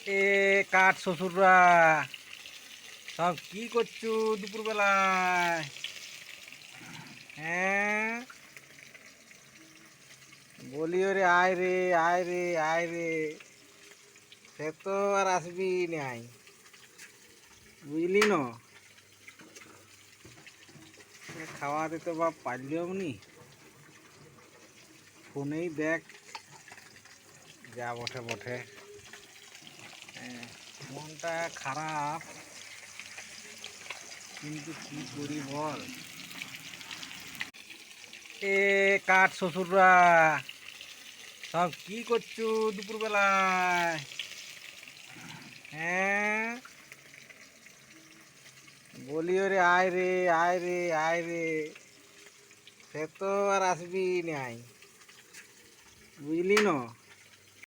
এ কাঠ শ্বশুররা সব কি করছো দুপুরবেলায়? হ্যাঁ, বলি ওরে আয় রে, আয় রে, আয় রে। সে তো আর আসবি নাই, বুঝলি ন? খাওয়া দিতে বা পারলিও নি। ফোনেই দেখ যা বটে বটে। মনটা খারাপ, কিন্তু কি করি বল। এ কাঠ শ্বশুররা সব কি করছো দুপুরবেলায়? হ্যাঁ, বলি ওরে আয় রে, আয় রে, আয় রে। সে তো আর আসবি নাই, বুঝলি ন?